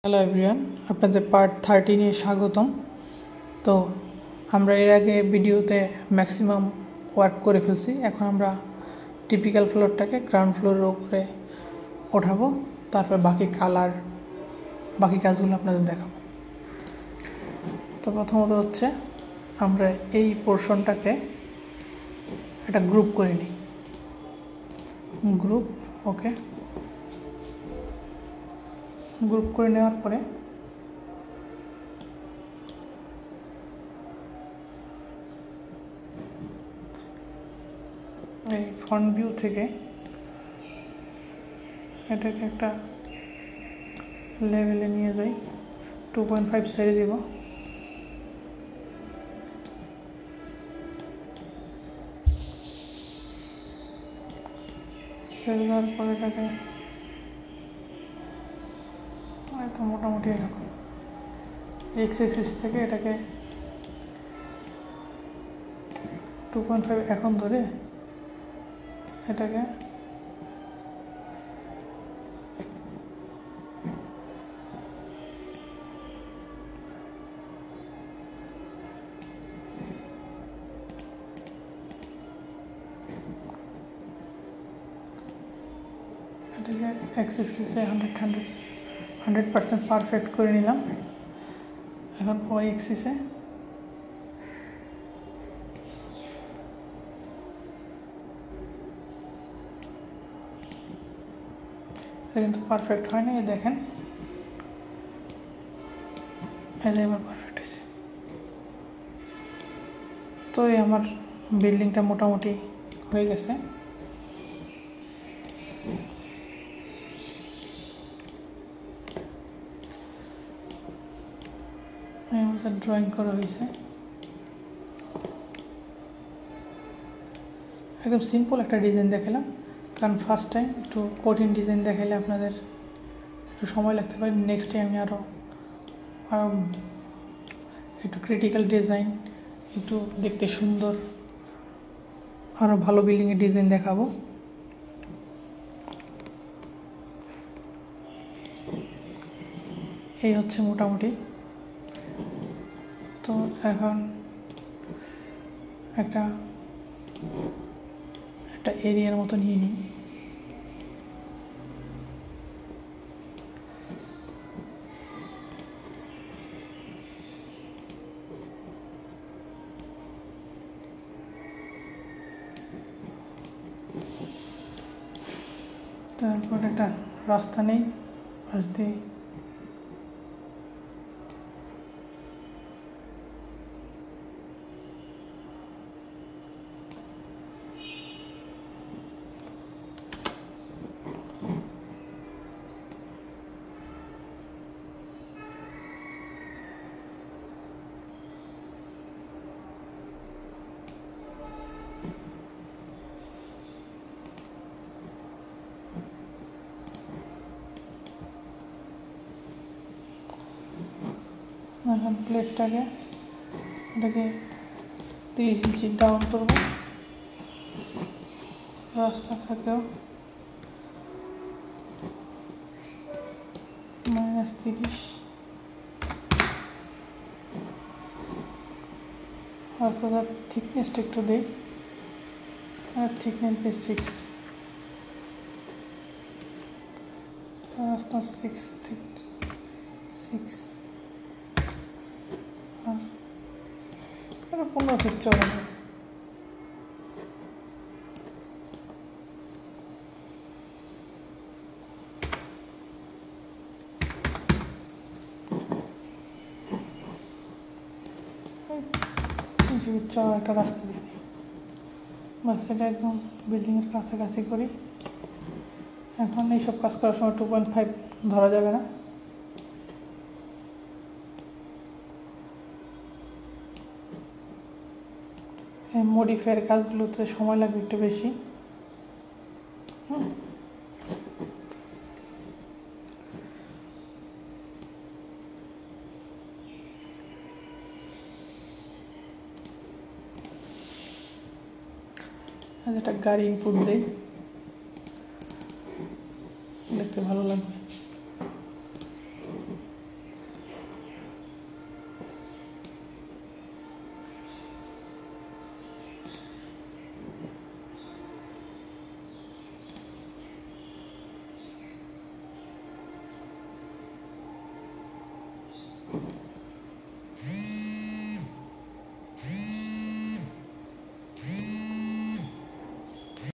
Hello everyone, আপনাদের part 30 নিয়ে স্বাগতম। তো আমরা এর আগে ভিডিওতে ম্যাক্সিমাম ওয়ার্ক করে ফেলছি। এখন আমরা টিপিক্যাল ফ্লোরটাকে গ্রাউন্ড ফ্লোরের উপরে ওঠাবো, তারপর বাকি কালার বাকি কাজগুলো আপনাদের দেখাবো। তো প্রথমত হচ্ছে আমরা এই পোর্শনটাকে একটা গ্রুপ করে নিই। গ্রুপ ওকে, গ্রুপ করে নেওয়ার পরে এই ফ্রন্ট ভিউ থেকে এটাকে একটা লেভেলে নিয়ে যাই, 2.5 ছেড়ে দেব। ছেড়ে দেওয়ার পরে এটাকে হয়তো মোটামুটি এরকম এক্স এক্সিস থেকে এটাকে 2.5 এখন ধরে এটাকে এক্স এক্সিসে 100% পারফেক্ট করে নিলাম। এখন ওয়াই এক্সিসে কিন্তু পারফেক্ট হয় না, দেখেন এবার পারফেক্ট হয়েছে। তো এই আমার বিল্ডিংটা মোটামুটি হয়ে গেছে। আমাদের ড্রয়িং করা হয়েছে, একদম সিম্পল একটা ডিজাইন দেখালাম, কারণ ফার্স্ট টাইম একটু কঠিন ডিজাইন দেখালে আপনাদের একটু সময় লাগতে পারে। নেক্সট টাইম আমি আরও একটু ক্রিটিক্যাল ডিজাইন, একটু দেখতে সুন্দর, আরও ভালো বিল্ডিংয়ের ডিজাইন দেখাবো। এই হচ্ছে মোটামুটি। তো এখন একটা এরিয়ার মতো নিয়ে নিই। তারপর একটা রাস্তা নেই, পাশ দিয়ে এখন প্লেটটাকে এটাকে 30 ইঞ্চি ডাউন করবো, রাস্তাটাকেও -30, রাস্তাটার থিকনেসটা একটু দিই, থিকনেস দিই 6, রাস্তা 6 আর 15 ফিট চলে যায়। চল একটা রাস্তা দিয়ে দিই, বাস এটা একদম বিল্ডিংয়ের কাছাকাছি করি। এখন এইসব কাজ করার সময় 2.5 ধরা যাবে না। এই মডিফায়ার কাজগুলোতে সময় লাগবে একটু বেশি। একটা গাড়ি ইনপুট দেই, দেখতে ভালো লাগবে।